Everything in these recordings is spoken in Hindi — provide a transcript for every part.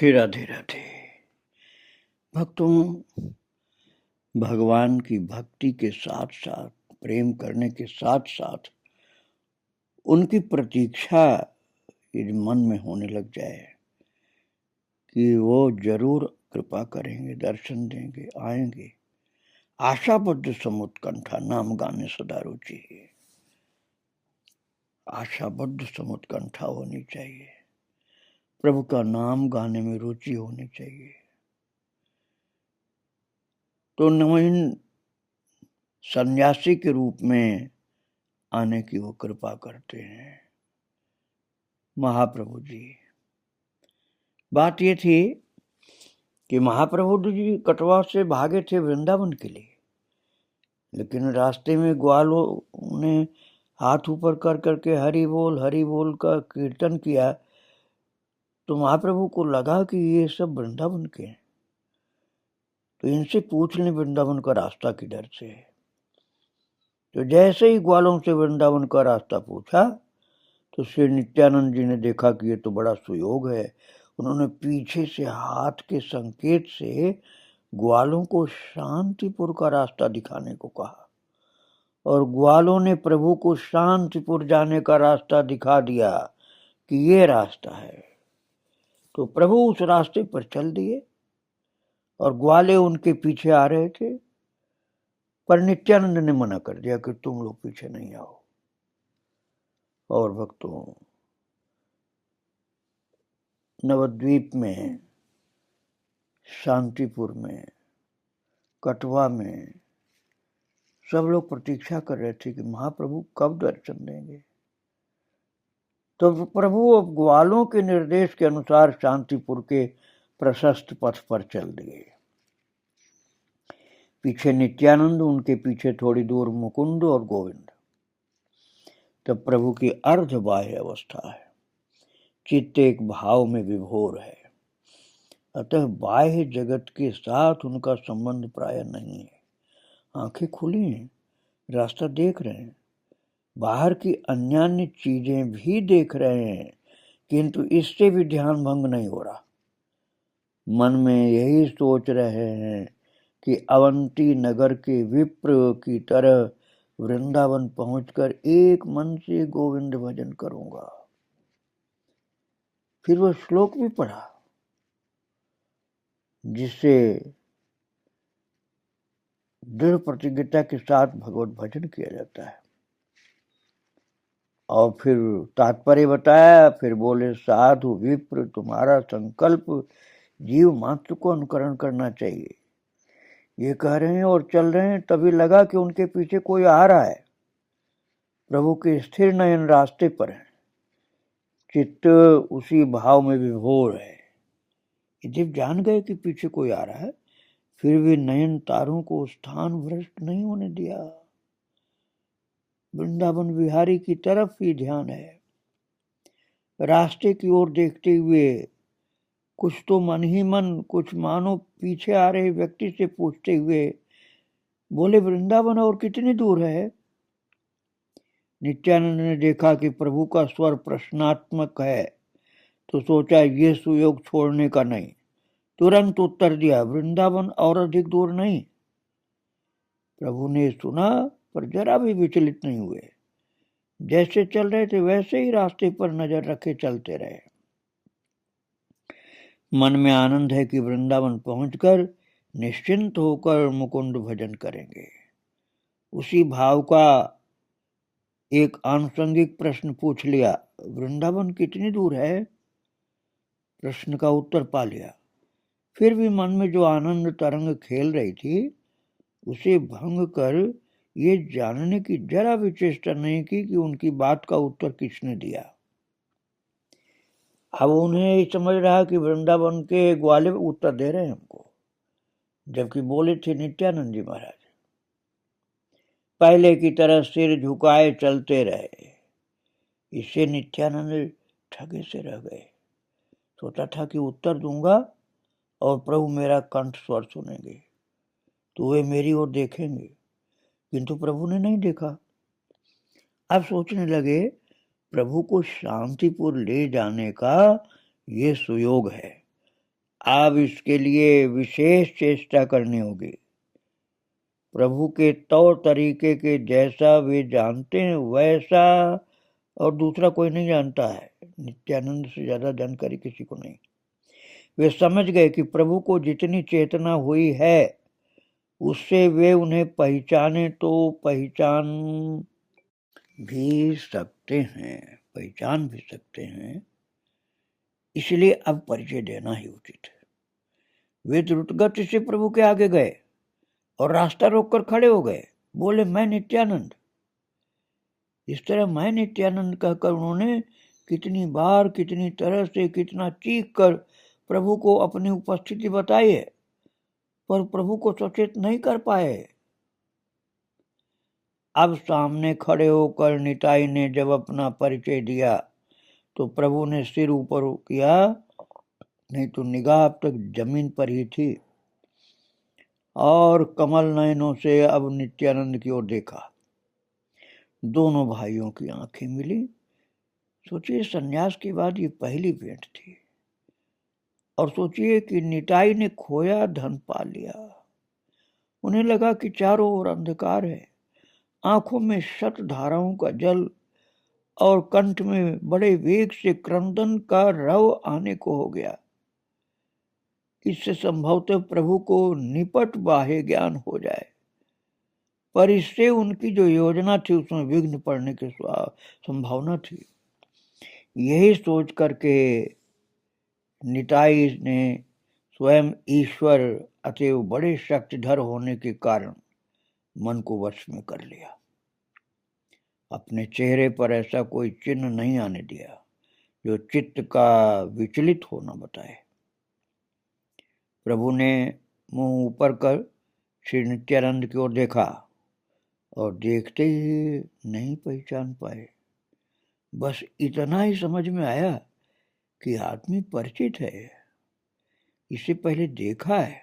राधे राधे राधे। भक्तों, भगवान की भक्ति के साथ साथ, प्रेम करने के साथ साथ उनकी प्रतीक्षा यदि मन में होने लग जाए कि वो जरूर कृपा करेंगे, दर्शन देंगे, आएंगे, आशाबद्ध समुत्कंठा नाम गाने सदा रुचि है। आशाबद्ध समुत्कंठा होनी चाहिए, प्रभु का नाम गाने में रुचि होनी चाहिए। तो नवीन सन्यासी के रूप में आने की वो कृपा करते हैं महाप्रभु जी। बात ये थी कि महाप्रभु जी कटवा से भागे थे वृंदावन के लिए, लेकिन रास्ते में ग्वालों ने हाथ ऊपर कर करके हरि बोल का कीर्तन किया, तो महाप्रभु को लगा कि ये सब वृंदावन के हैं, तो इनसे पूछ लें वृंदावन का रास्ता किधर से है। तो जैसे ही ग्वालों से वृंदावन का रास्ता पूछा तो श्री नित्यानंद जी ने देखा कि ये तो बड़ा सुयोग है। उन्होंने पीछे से हाथ के संकेत से ग्वालों को शांतिपुर का रास्ता दिखाने को कहा, और ग्वालों ने प्रभु को शांतिपुर जाने का रास्ता दिखा दिया कि ये रास्ता है। तो प्रभु उस रास्ते पर चल दिए और ग्वाले उनके पीछे आ रहे थे, पर नित्यानंद ने मना कर दिया कि तुम लोग पीछे नहीं आओ। और भक्तों, नवद्वीप में, शांतिपुर में, कटवा में सब लोग प्रतीक्षा कर रहे थे कि महाप्रभु कब दर्शन देंगे। तो प्रभु अब ग्वालों के निर्देश के अनुसार शांतिपुर के प्रशस्त पथ पर चल दिए। पीछे नित्यानंद, उनके पीछे थोड़ी दूर मुकुंद और गोविंद। तब प्रभु की अर्ध बाह्य अवस्था है, चित्त एक भाव में विभोर है, अतः बाह्य जगत के साथ उनका संबंध प्राय नहीं है। आंखें खुली हैं, रास्ता देख रहे हैं, बाहर की अन्यान्य चीजें भी देख रहे हैं, किंतु इससे भी ध्यान भंग नहीं हो रहा। मन में यही सोच रहे हैं कि अवंती नगर के विप्र की तरह वृंदावन पहुंचकर एक मन से गोविंद भजन करूंगा। फिर वह श्लोक भी पढ़ा जिससे दृढ़ प्रतिज्ञता के साथ भगवत भजन किया जाता है। और फिर तात्पर्य बताया, फिर बोले साधु विप्र तुम्हारा संकल्प जीव मात्र को अनुकरण करना चाहिए। ये कह रहे हैं और चल रहे हैं, तभी लगा कि उनके पीछे कोई आ रहा है। प्रभु के स्थिर नयन रास्ते पर है, चित्त उसी भाव में विभोर है। जब जान गए कि पीछे कोई आ रहा है, फिर भी नयन तारों को स्थान भ्रष्ट नहीं होने दिया। वृंदावन विहारी की तरफ ही ध्यान है। रास्ते की ओर देखते हुए कुछ तो मन ही मन, कुछ मानो पीछे आ रहे व्यक्ति से पूछते हुए बोले, वृंदावन और कितनी दूर है? नित्यानंद ने देखा कि प्रभु का स्वर प्रश्नात्मक है, तो सोचा ये सुयोग छोड़ने का नहीं। तुरंत उत्तर दिया, वृंदावन और अधिक दूर नहीं। प्रभु ने सुना पर जरा भी विचलित नहीं हुए। जैसे चल रहे थे वैसे ही रास्ते पर नजर रखे चलते रहे। मन में आनंद है कि वृंदावन पहुंचकर निश्चिंत होकर मुकुंद भजन करेंगे। उसी भाव का एक आनुषंगिक प्रश्न पूछ लिया, वृंदावन कितनी दूर है? प्रश्न का उत्तर पा लिया। फिर भी मन में जो आनंद तरंग खेल रही थी, उसे भंग कर ये जानने की जरा भी चेष्टा नहीं की कि उनकी बात का उत्तर किसने दिया। अब उन्हें समझ रहा कि वृंदावन के ग्वाले उत्तर दे रहे हैं हमको, जबकि बोले थे नित्यानंद जी महाराज। पहले की तरह सिर झुकाए चलते रहे। इससे नित्यानंद ठगे से रह गए। सोचा था कि उत्तर दूंगा और प्रभु मेरा कंठ स्वर सुनेंगे, तो वे मेरी ओर देखेंगे, किंतु प्रभु ने नहीं देखा। अब सोचने लगे, प्रभु को शांतिपुर ले जाने का ये सुयोग है, अब इसके लिए विशेष चेष्टा करनी होगी। प्रभु के तौर तरीके के जैसा वे जानते हैं वैसा और दूसरा कोई नहीं जानता है। नित्यानंद से ज्यादा जानकारी किसी को नहीं। वे समझ गए कि प्रभु को जितनी चेतना हुई है उससे वे उन्हें पहचाने तो पहचान भी सकते हैं। इसलिए अब परिचय देना ही उचित है। वे द्रुतगति से प्रभु के आगे गए और रास्ता रोककर खड़े हो गए। बोले, मैं नित्यानंद। इस तरह मैं नित्यानंद कहकर उन्होंने कितनी बार, कितनी तरह से, कितना चीख कर प्रभु को अपनी उपस्थिति बताई है, पर प्रभु को सचेत नहीं कर पाए। अब सामने खड़े होकर निताई ने जब अपना परिचय दिया तो प्रभु ने सिर ऊपर किया, नहीं तो निगाह अब तक जमीन पर ही थी, और कमल नयनों से अब नित्यानंद की ओर देखा। दोनों भाइयों की आंखें मिली। सोचिए, सन्यास के बाद ये पहली भेंट थी, और सोचिए कि निताई ने खोया धन पा लिया। उन्हें लगा कि चारों ओर अंधकार है, आंखों में शत धाराओं का जल और कंठ में बड़े वेग से क्रंदन का रव आने को हो गया। इससे संभवतः प्रभु को निपट बाह्य ज्ञान हो जाए, पर इससे उनकी जो योजना थी उसमें विघ्न पड़ने की संभावना थी। यही सोच करके निताई ने स्वयं ईश्वर अतएव बड़े शक्तिधर होने के कारण मन को वश में कर लिया। अपने चेहरे पर ऐसा कोई चिन्ह नहीं आने दिया जो चित्त का विचलित होना बताए। प्रभु ने मुंह ऊपर कर श्री नित्यानंद की ओर देखा और देखते ही नहीं पहचान पाए। बस इतना ही समझ में आया कि आदमी परिचित है, इसे पहले देखा है,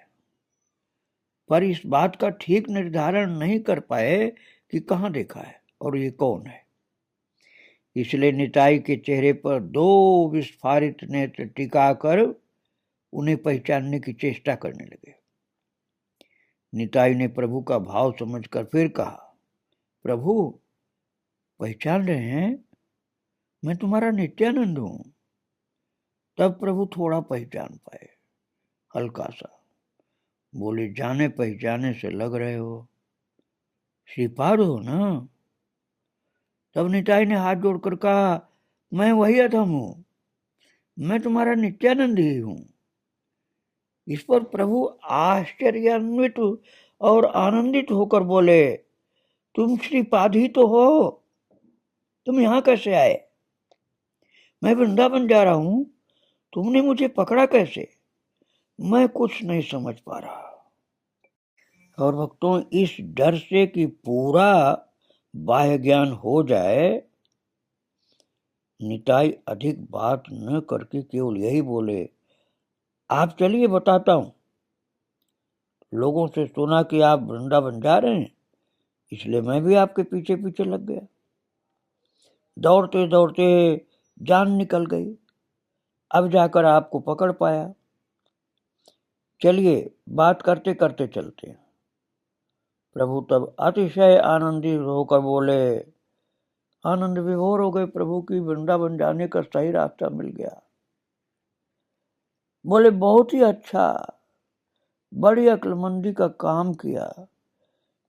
पर इस बात का ठीक निर्धारण नहीं कर पाए कि कहाँ देखा है और ये कौन है। इसलिए निताई के चेहरे पर दो विस्फारित नेत्र टिकाकर उन्हें पहचानने की चेष्टा करने लगे। निताई ने प्रभु का भाव समझकर फिर कहा, प्रभु पहचान रहे हैं, मैं तुम्हारा नित्यानंद हूं। तब प्रभु थोड़ा पहचान पाए, हल्का सा। बोले, जाने पहचाने से लग रहे हो, श्रीपाद हो ना? तब निताई ने हाथ जोड़कर कहा, मैं वही अधम हूं, मैं तुम्हारा नित्यानंद ही हूं। इस पर प्रभु आश्चर्यान्वित और आनंदित होकर बोले, तुम श्रीपाद ही तो हो, तुम यहां कैसे आए? मैं वृंदावन जा रहा हूं, तुमने मुझे पकड़ा कैसे? मैं कुछ नहीं समझ पा रहा। और भक्तों, इस डर से कि पूरा बाह्य ज्ञान हो जाए, निताई अधिक बात न करके केवल यही बोले, आप चलिए बताता हूं। लोगों से सुना कि आप वृंदावन जा रहे हैं, इसलिए मैं भी आपके पीछे पीछे लग गया। दौड़ते दौड़ते जान निकल गई, अब जाकर आपको पकड़ पाया। चलिए बात करते करते चलते हैं। प्रभु तब अतिशय आनंदित होकर बोले, आनंद विभोर हो गए प्रभु की वृंदावन जाने का सही रास्ता मिल गया। बोले, बहुत ही अच्छा, बड़ी अक्लमंदी का काम किया।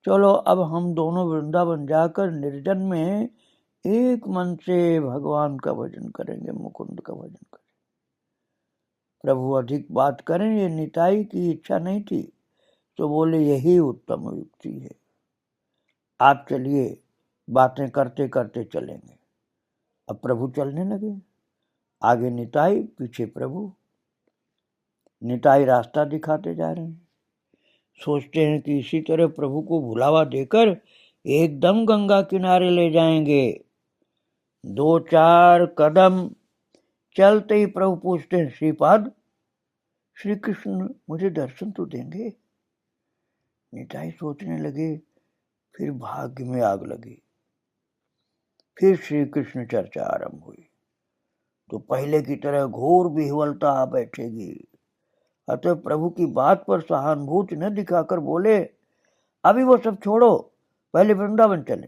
चलो अब हम दोनों वृंदावन जाकर निर्जन में एक मन से भगवान का भजन करेंगे, मुकुंद का भजन करेंगे। प्रभु अधिक बात करें, ये निताई की इच्छा नहीं थी, तो बोले, यही उत्तम युक्ति है, आप चलिए, बातें करते करते चलेंगे। अब प्रभु चलने लगे, आगे निताई, पीछे प्रभु। निताई रास्ता दिखाते जा रहे हैं। सोचते हैं कि इसी तरह प्रभु को बुलावा देकर एकदम गंगा किनारे ले जाएंगे। 2-4 कदम चलते ही प्रभु पूछते हैं, श्रीपाद, श्री कृष्ण मुझे दर्शन तो देंगे? निताई सोचने लगे, फिर भाग्य में आग लगी। फिर श्री कृष्ण चर्चा आरंभ हुई तो पहले की तरह घोर विह्वलता आ बैठेगी। अतः प्रभु की बात पर सहानुभूति न दिखाकर बोले, अभी वो सब छोड़ो, पहले वृंदावन चले।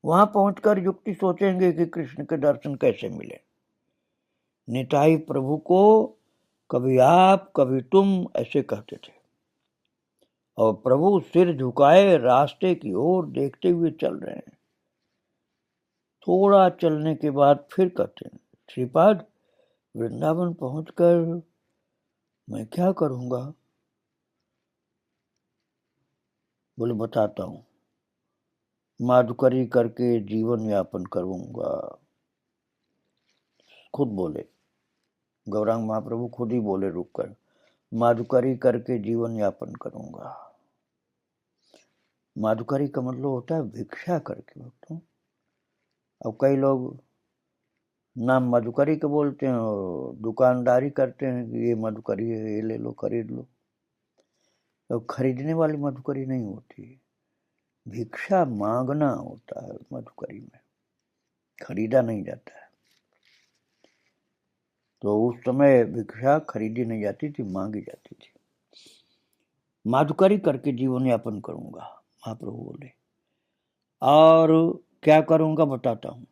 वहां पहुंचकर युक्ति सोचेंगे कि कृष्ण के दर्शन कैसे मिले। निताई प्रभु को कभी आप कभी तुम ऐसे कहते थे, और प्रभु सिर झुकाए रास्ते की ओर देखते हुए चल रहे हैं। थोड़ा चलने के बाद फिर कहते हैं, श्रीपाद, वृंदावन पहुंचकर मैं क्या करूंगा? बोले, बताता हूं, माधुकरी करके जीवन यापन करूंगा। खुद बोले, गौरांग महाप्रभु खुद ही बोले रुककर, माधुकरी करके जीवन यापन करूंगा। माधुकरी का मतलब होता है भिक्षा करके। भक्तों, अब कई लोग नाम मधुकरी के बोलते हैं और दुकानदारी करते हैं कि ये मधुकरी है, ये ले लो, खरीद लो। तो खरीदने वाली मधुकरी नहीं होती, भिक्षा मांगना होता है मधुकरी में, खरीदा नहीं जाता है। तो उस समय भिक्षा खरीदी नहीं जाती थी, मांगी जाती थी। माधुकरी करके जीवन यापन करूंगा, महाप्रभु बोले। और क्या करूंगा बताता हूं।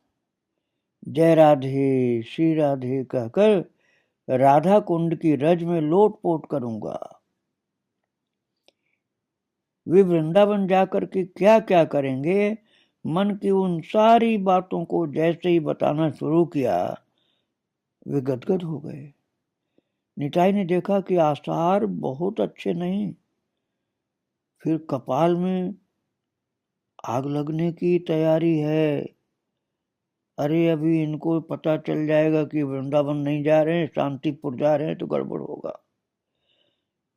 जय राधे श्री राधे कहकर राधा कुंड की रज में लोटपोट करूंगा। वे वृंदावन जाकर के क्या क्या करेंगे, मन की उन सारी बातों को जैसे ही बताना शुरू किया, वे गदगद हो गए। निताई ने देखा कि आसार बहुत अच्छे नहीं। फिर कपाल में आग लगने की तैयारी है। अरे अभी इनको पता चल जाएगा कि वृंदावन नहीं जा रहे हैं, शांतिपुर जा रहे हैं, तो गड़बड़ होगा।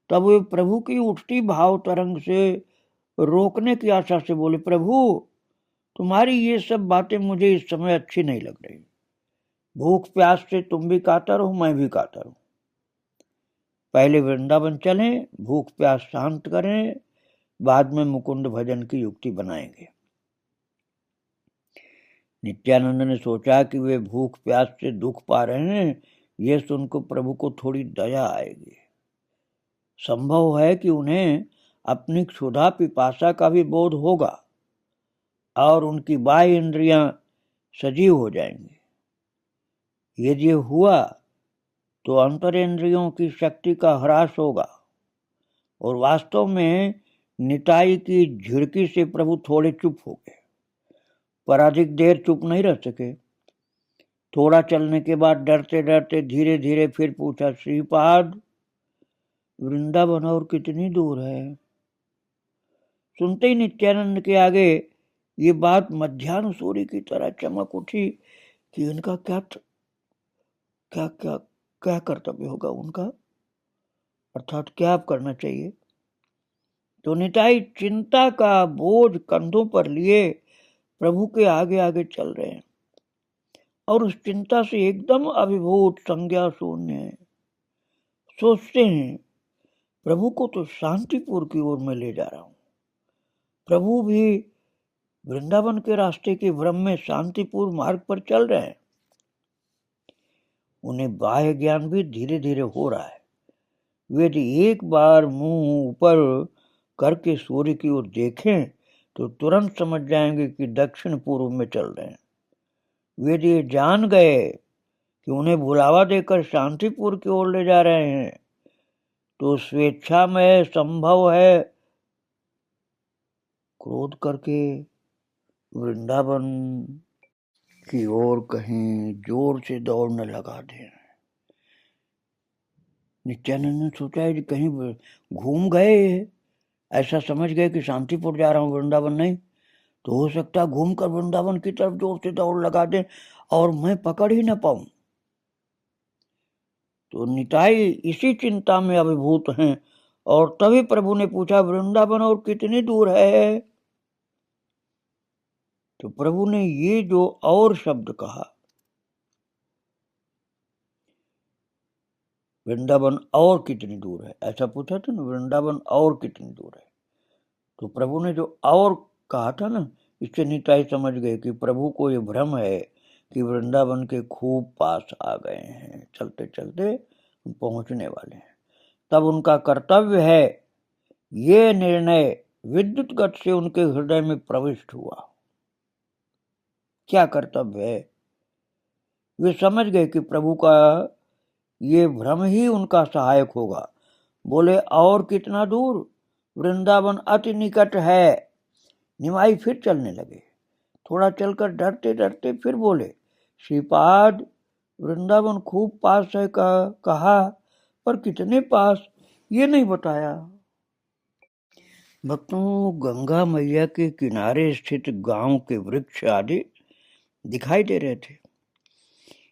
तब वे प्रभु की उठती भाव तरंग से रोकने की आशा से बोले, प्रभु तुम्हारी ये सब बातें मुझे इस समय अच्छी नहीं लग रही। भूख प्यास से तुम भी कातर हो, मैं भी कातर हूं। पहले वृंदावन चलें, भूख प्यास शांत करें, बाद में मुकुंद भजन की युक्ति बनाएंगे। नित्यानंद ने सोचा कि वे भूख प्यास से दुख पा रहे हैं, यह सुनकर प्रभु को थोड़ी दया आएगी। संभव है कि उन्हें अपनी क्षुधा पिपासा का भी बोध होगा और उनकी बाह्य इंद्रियां सजीव हो जाएंगी। यदि हुआ तो अंतरेंद्रियों की शक्ति का ह्रास होगा और वास्तव में निताई की झिड़की से प्रभु थोड़े चुप हो गए, पर अधिक देर चुप नहीं रह सके। थोड़ा चलने के बाद डरते डरते धीरे धीरे फिर पूछा, श्रीपाद वृंदावन और कितनी दूर है? सुनते ही नित्यानंद के आगे ये बात मध्याह्न सूर्य की तरह चमक उठी कि इनका क्या क्या क्या क्या कर्तव्य होगा उनका, अर्थात क्या आप करना चाहिए। तो निताई चिंता का बोझ कंधों पर लिए प्रभु के आगे आगे चल रहे हैं और उस चिंता से एकदम अभिभूत, संज्ञा शून्य है। सोचते हैं, प्रभु को तो शांतिपुर की ओर में ले जा रहा हूं। प्रभु भी वृंदावन के रास्ते के भ्रम में शांतिपुर मार्ग पर चल रहे हैं। उन्हें बाह्य ज्ञान भी धीरे धीरे हो रहा है। वे यदि एक बार मुंह ऊपर करके सूर्य की ओर देखें तो तुरंत समझ जाएंगे कि दक्षिण पूर्व में चल रहे हैं। वे यदि जान गए कि उन्हें बुलावा देकर शांतिपुर की ओर ले जा रहे हैं तो स्वेच्छा में संभव है क्रोध करके वृंदावन की ओर कहीं जोर से दौड़ने लगा दें। नित्यानंद ने सोचा है कि कहीं घूम गए, ऐसा समझ गए कि शांतिपुर जा रहा हूं, वृंदावन नहीं, तो हो सकता है घूमकर वृंदावन की तरफ जोर से दौड़ लगा दें और मैं पकड़ ही न पाऊं। तो निताई इसी चिंता में अभिभूत हैं और तभी प्रभु ने पूछा, वृंदावन और कितनी दूर है? तो प्रभु ने ये जो और शब्द कहा, वृंदावन और कितनी दूर है, ऐसा पूछा था ना, वृंदावन और कितनी दूर है। तो प्रभु ने जो और कहा था ना, इससे निताई समझ गए कि प्रभु को ये भ्रम है कि वृंदावन के खूब पास आ गए हैं, चलते चलते पहुंचने वाले हैं। तब उनका कर्तव्य है, ये निर्णय विद्युत गति से उनके हृदय में प्रविष्ट हुआ। क्या कर्तव्य है? वे समझ गए कि प्रभु का ये भ्रम ही उनका सहायक होगा। बोले, और कितना दूर? वृंदावन अति निकट है। निमाई फिर चलने लगे। थोड़ा चलकर डरते डरते फिर बोले, श्रीपाद, वृंदावन खूब पास है कहा, पर कितने पास ये नहीं बताया। भक्तों, गंगा मैया के किनारे स्थित गांव के वृक्ष आदि दिखाई दे रहे थे।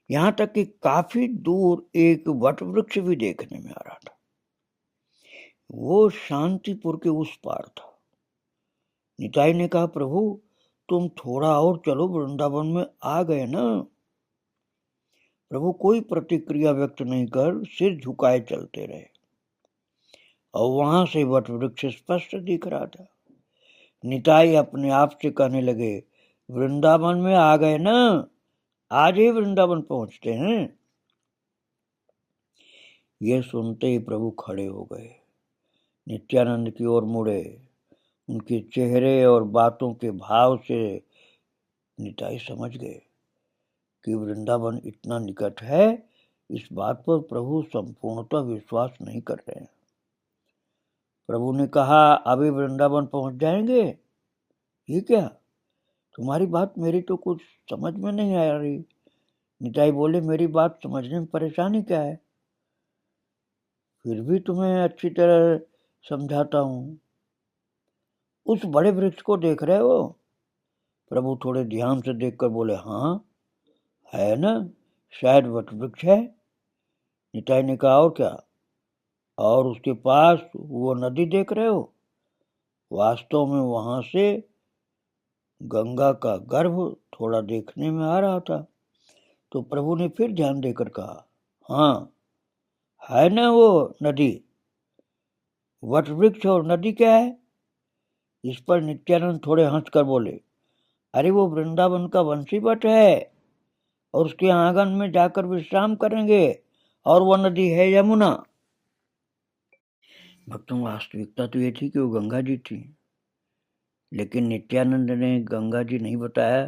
यहाँ तक कि काफी दूर एक वट वृक्ष भी देखने में आ रहा था। वो शांतिपुर के उस पार था। निताई ने कहा, प्रभु तुम थोड़ा और चलो, वृंदावन में आ गए ना। प्रभु कोई प्रतिक्रिया व्यक्त नहीं कर सिर झुकाए चलते रहे, और वहां से वट वृक्ष स्पष्ट दिख रहा था। निताई अपने आप से कहने लगे, वृंदावन में आ गए ना, आज ही वृंदावन पहुंचते हैं। ये सुनते ही प्रभु खड़े हो गए, नित्यानंद की ओर मुड़े। उनके चेहरे और बातों के भाव से निताई समझ गए कि वृंदावन इतना निकट है। इस बात पर प्रभु संपूर्णतः विश्वास नहीं कर रहे हैं। प्रभु ने कहा, अभी वृंदावन पहुंच जाएंगे? ये क्या? तुम्हारी बात मेरी तो कुछ समझ में नहीं आ रही। निताई बोले, मेरी बात समझने में परेशानी क्या है? फिर भी तुम्हें अच्छी तरह समझाता हूं। उस बड़े वृक्ष को देख रहे हो? प्रभु थोड़े ध्यान से देखकर बोले, हाँ है ना, शायद वट वृक्ष है। निताई ने कहा, और क्या? और उसके पास वो नदी देख रहे हो? वास्तव में वहां से गंगा का गर्भ थोड़ा देखने में आ रहा था। तो प्रभु ने फिर ध्यान देकर कहा, हाँ है ना वो नदी। वट वृक्ष और नदी क्या है? इस पर नित्यानंद थोड़े हंसकर बोले, अरे वो वृंदावन का बंसी वट है, और उसके आंगन में जाकर विश्राम करेंगे, और वह नदी है यमुना। भक्तों, वास्तविकता तो ये थी कि वो गंगा जी थी, लेकिन नित्यानंद ने गंगा जी नहीं बताया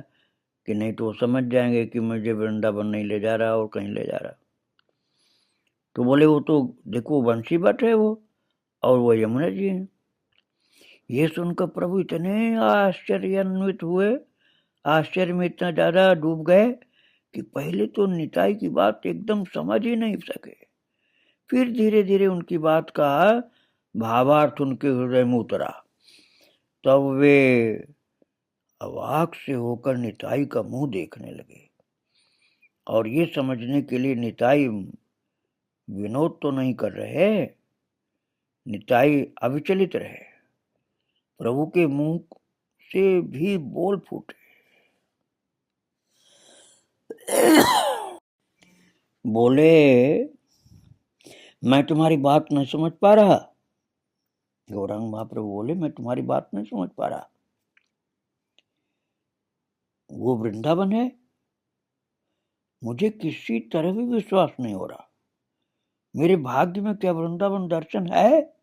कि नहीं तो समझ जाएंगे कि मुझे वृंदावन नहीं ले जा रहा और कहीं ले जा रहा। तो बोले, वो तो देखो बंसी वट है वो, और वो यमुना जी है। ये सुनकर प्रभु इतने आश्चर्यान्वित हुए, आश्चर्य में इतना ज्यादा डूब गए कि पहले तो निताई की बात एकदम समझ ही नहीं सके। फिर धीरे धीरे उनकी बात का भावार्थ उनके हृदय में उतरा। तब वे अवाक से होकर निताई का मुंह देखने लगे, और ये समझने के लिए निताई विनोद तो नहीं कर रहे। निताई अविचलित रहे। प्रभु के मुंह से भी बोल फूटे, बोले, मैं तुम्हारी बात नहीं समझ पा रहा। गौरांग महाप्रभु बोले, मैं तुम्हारी बात नहीं समझ पा रहा। वो वृंदावन है? मुझे किसी तरह भी विश्वास नहीं हो रहा। मेरे भाग्य में क्या वृंदावन दर्शन है?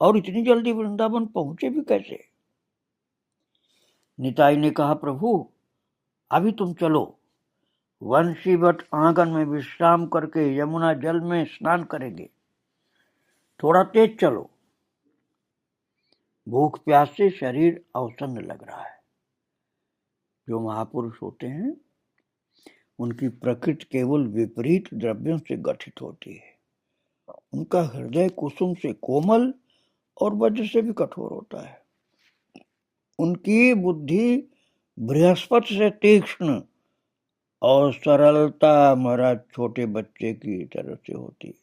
और इतनी जल्दी वृंदावन पहुंचे भी कैसे? निताई ने कहा, प्रभु अभी तुम चलो, वंशीवट आंगन में विश्राम करके यमुना जल में स्नान करेंगे। थोड़ा तेज चलो, भूख प्यास से शरीर अवसन्न लग रहा है। जो महापुरुष होते हैं उनकी प्रकृति केवल विपरीत द्रव्यों से गठित होती है। उनका हृदय कुसुम से कोमल और वज्र से भी कठोर होता है। उनकी बुद्धि बृहस्पति से तीक्ष्ण और सरलता महाराज छोटे बच्चे की तरह से होती है।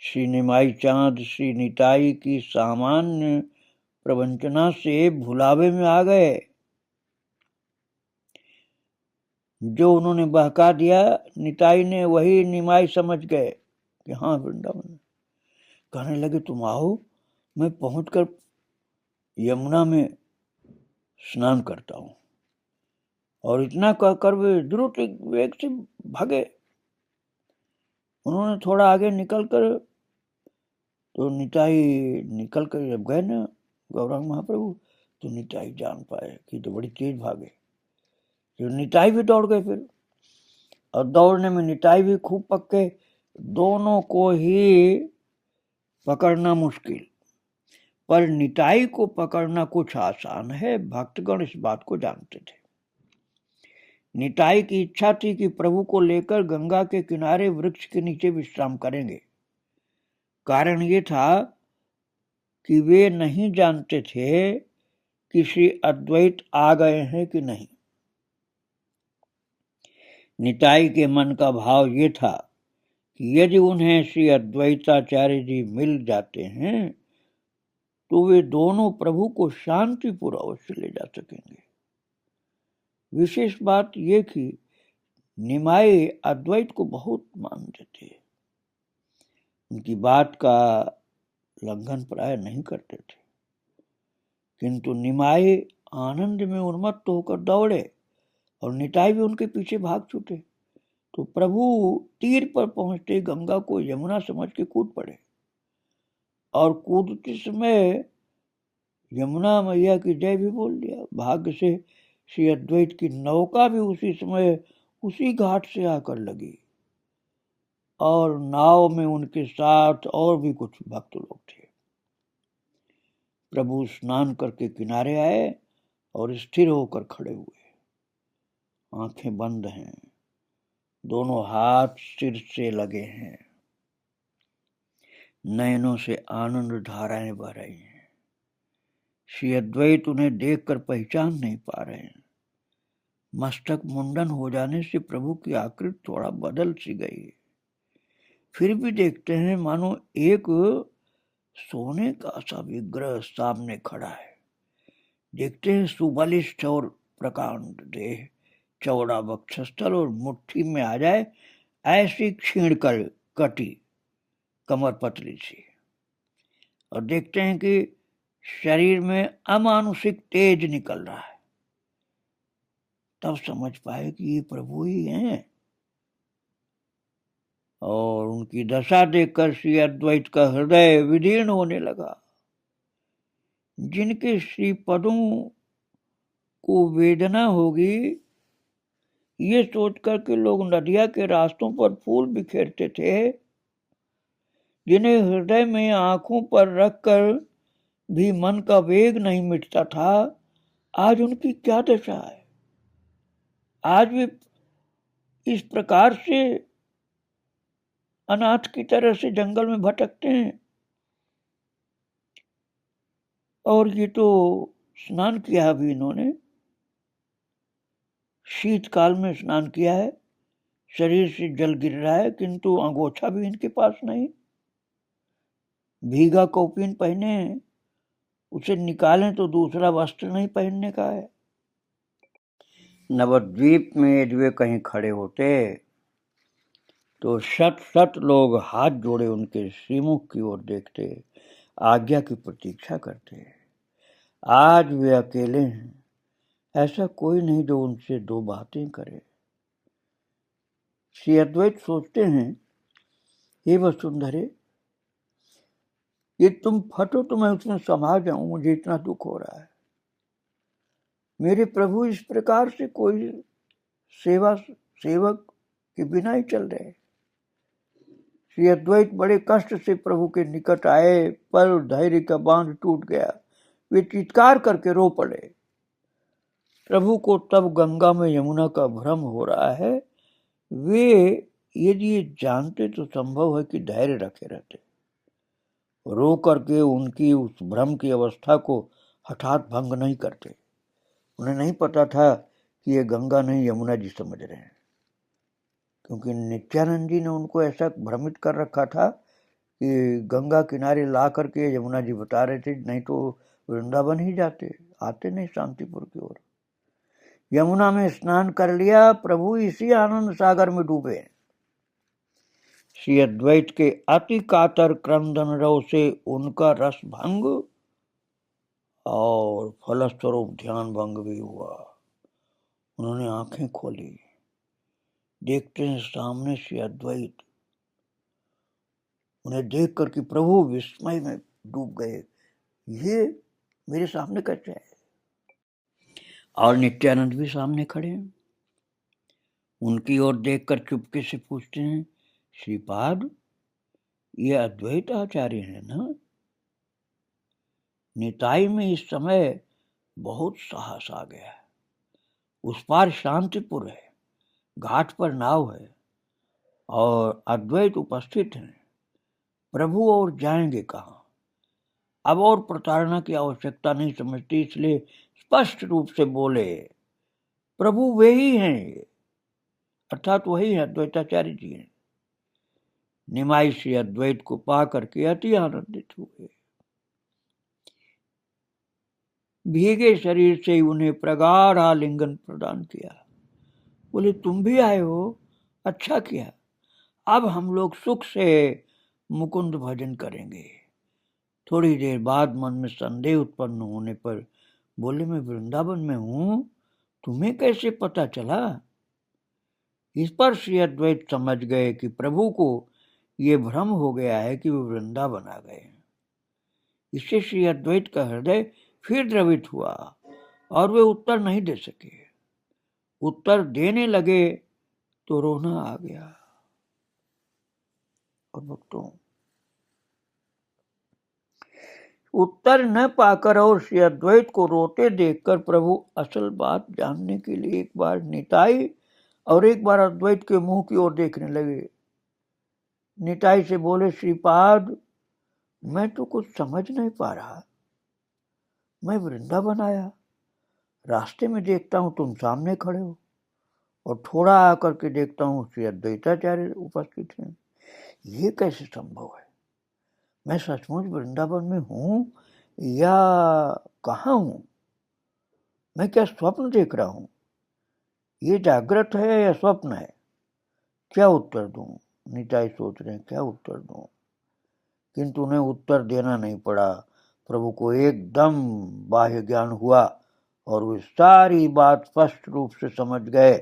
श्री निमाई चांद श्री निताई की सामान्य प्रवंचना से भुलावे में आ गए। जो उन्होंने बहका दिया, निताई ने वही निमाई समझ गए कि हाँ वृंदावन। कहने लगे, तुम आओ, मैं पहुंचकर यमुना में स्नान करता हूं। और इतना कहकर वे द्रुत वेग से भागे। उन्होंने थोड़ा आगे निकल कर, तो निताई निकल कर जब गए ना गौरांग महाप्रभु, तो निताई जान पाए कि तो बड़ी तेज भागे। तो निताई भी दौड़ गए फिर, और दौड़ने में निताई भी खूब पक्के, दोनों को ही पकड़ना मुश्किल, पर निताई को पकड़ना कुछ आसान है। भक्तगण इस बात को जानते थे। निताई की इच्छा थी कि प्रभु को लेकर गंगा के किनारे वृक्ष के नीचे विश्राम करेंगे। कारण ये था कि वे नहीं जानते थे कि श्री अद्वैत आ गए हैं कि नहीं। निताई के मन का भाव ये था कि यदि उन्हें श्री अद्वैताचार्य जी मिल जाते हैं तो वे दोनों प्रभु को शांतिपूर्वक अवश्य ले जा सकेंगे। विशेष बात ये कि निमाई अद्वैत को बहुत मानते थे, उनकी बात का लंघन प्राय नहीं करते थे, किंतु निमाई आनंद में उन्मत्त होकर दौड़े और निताई भी उनके पीछे भाग छूटे। तो प्रभु तीर पर पहुंचते गंगा को यमुना समझ के कूद पड़े, और कूदते समय यमुना मैया की जय भी बोल दिया। भाग्य से श्री अद्वैत की नौका भी उसी समय उसी घाट से आकर लगी, और नाव में उनके साथ और भी कुछ भक्त लोग थे। प्रभु स्नान करके किनारे आए और स्थिर होकर खड़े हुए, आंखें बंद हैं, दोनों हाथ सिर से लगे हैं, नयनों से आनंद धाराएं बह रही हैं। श्री अद्वैत उन्हें देखकर पहचान नहीं पा रहे हैं। मस्तक मुंडन हो जाने से प्रभु की आकृति थोड़ा बदल सी गई, फिर भी देखते हैं मानो एक सोने का सा विग्रह सामने खड़ा है। देखते हैं सुबलिष्ठ और प्रकांड देह, चौड़ा वक्षस्थल और मुट्ठी में आ जाए ऐसी क्षीण कर कटी कमर पतली सी, और देखते हैं कि शरीर में अमानुषिक तेज निकल रहा है। तब समझ पाए कि ये प्रभु ही हैं, और उनकी दशा देखकर श्री अद्वैत का हृदय विदीर्ण होने लगा। जिनके श्री पदों को वेदना होगी ये सोचकर के लोग नदिया के रास्तों पर फूल बिखेरते थे, जिन्हें हृदय में आंखों पर रखकर भी मन का वेग नहीं मिटता था, आज उनकी क्या दशा है। आज भी इस प्रकार से अनाथ की तरह से जंगल में भटकते हैं। और ये तो स्नान किया अभी इन्होंने, शीतकाल में स्नान किया है, शरीर से जल गिर रहा है, किंतु अंगोछा भी इनके पास नहीं। भीगा कौपीन पहने, उसे निकालें तो दूसरा वस्त्र नहीं पहनने का है। नवद्वीप में यदि वे कहीं खड़े होते तो शत शत लोग हाथ जोड़े उनके श्रीमुख की ओर देखते, आज्ञा की प्रतीक्षा करते। आज वे अकेले हैं, ऐसा कोई नहीं जो उनसे दो बातें करे। श्री अद्वैत सोचते हैं, हे वसुंधरे, ये तुम फटो तो मैं उसमें समा जाऊं, मुझे इतना दुख हो रहा है। मेरे प्रभु इस प्रकार से कोई सेवक के बिना ही चल रहे। श्री अद्वैत बड़े कष्ट से प्रभु के निकट आए, पर धैर्य का बांध टूट गया, वे चित्कार करके रो पड़े। प्रभु को तब गंगा में यमुना का भ्रम हो रहा है। वे यदि ये जानते तो संभव है कि धैर्य रखे रहते, रो करके उनकी उस भ्रम की अवस्था को हठात भंग नहीं करते। उन्हें नहीं पता था कि ये गंगा नहीं यमुना जी समझ रहे हैं, क्योंकि नित्यानंद जी ने उनको ऐसा भ्रमित कर रखा था कि गंगा किनारे ला करके यमुना जी बता रहे थे, नहीं तो वृंदावन ही जाते, आते नहीं शांतिपुर की ओर। यमुना में स्नान कर लिया, प्रभु इसी आनंद सागर में डूबे। श्री अद्वैत के अति कातर क्रंदन रव से उनका रस भंग और फलस्वरूप ध्यान भंग भी हुआ। उन्होंने आंखें खोली, देखते हैं सामने श्री अद्वैत उन्हें देख कर कि प्रभु विस्मय में डूब गए, ये मेरे सामने कैसे है। और नित्यानंद भी सामने खड़े हैं, उनकी ओर देखकर चुपके से पूछते हैं, श्रीपाद ये अद्वैत आचार्य है ना? निताई में इस समय बहुत साहस आ गया है। उस पार शांतिपुर है, घाट पर नाव है और अद्वैत उपस्थित हैं। प्रभु और जाएंगे कहाँ? अब और प्रताड़ना की आवश्यकता नहीं समझती, इसलिए स्पष्ट रूप से बोले, प्रभु वे ही हैं, ये अर्थात वही है, अद्वैताचार्य जी हैं। निमाई से अद्वैत को पा करके अति आनंदित हुए। भीगे शरीर से उन्हें प्रगाढ़ आलिंगन प्रदान किया। बोले तुम भी आए हो, अच्छा किया, अब हम लोग सुख से मुकुंद भजन करेंगे। थोड़ी देर बाद मन में संदेह उत्पन्न होने पर बोले, मैं वृंदावन में हूं, तुम्हें कैसे पता चला? इस पर श्री अद्वैत समझ गए कि प्रभु को ये भ्रम हो गया है कि वो वृंदावन आ गए। इससे श्री अद्वैत का हृदय फिर द्रवित हुआ और वे उत्तर नहीं दे सके। उत्तर देने लगे तो रोना आ गया। और भक्तों, उत्तर न पाकर और श्री अद्वैत को रोते देखकर प्रभु असल बात जानने के लिए एक बार निताई और एक बार अद्वैत के मुंह की ओर देखने लगे। निताई से बोले, श्रीपाद मैं तो कुछ समझ नहीं पा रहा। मैं वृंदावन आया, रास्ते में देखता हूँ तुम सामने खड़े हो और थोड़ा आकर के देखता हूँ श्री अद्वैताचार्य उपस्थित हैं। ये कैसे संभव है? मैं सचमुच वृंदावन में हूँ या कहाँ हूँ? मैं क्या स्वप्न देख रहा हूँ? ये जागृत है या स्वप्न है? क्या उत्तर दूं? निताई सोच रहे हैं क्या उत्तर दूं, किंतु उन्हें उत्तर देना नहीं पड़ा। प्रभु को एकदम बाह्य ज्ञान हुआ और वे सारी बात स्पष्ट रूप से समझ गए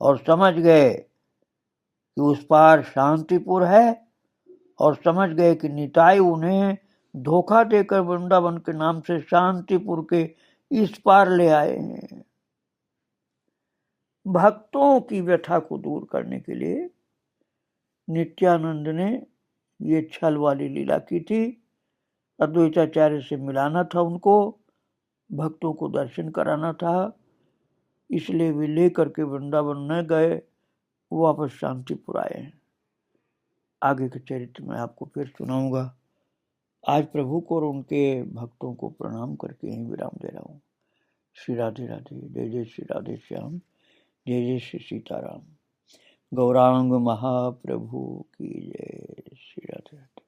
और समझ गए कि उस पार शांतिपुर है और समझ गए कि निताई उन्हें धोखा देकर वृंदावन के नाम से शांतिपुर के इस पार ले आए हैं। भक्तों की व्यथा को दूर करने के लिए नित्यानंद ने ये छल वाली लीला की थी। अद्वैताचार्य से मिलाना था उनको, भक्तों को दर्शन कराना था, इसलिए वे लेकर के वृंदावन न गए, वापस शांतिपुर आए हैं। आगे के चरित्र में आपको फिर सुनाऊंगा। आज प्रभु को और उनके भक्तों को प्रणाम करके यहीं विराम दे रहा हूँ। श्री राधे राधे, जय जय श्री राधे श्याम, जय जय श्री सीताराम। गौरांग महाप्रभु की जय। श्री राधे राधे।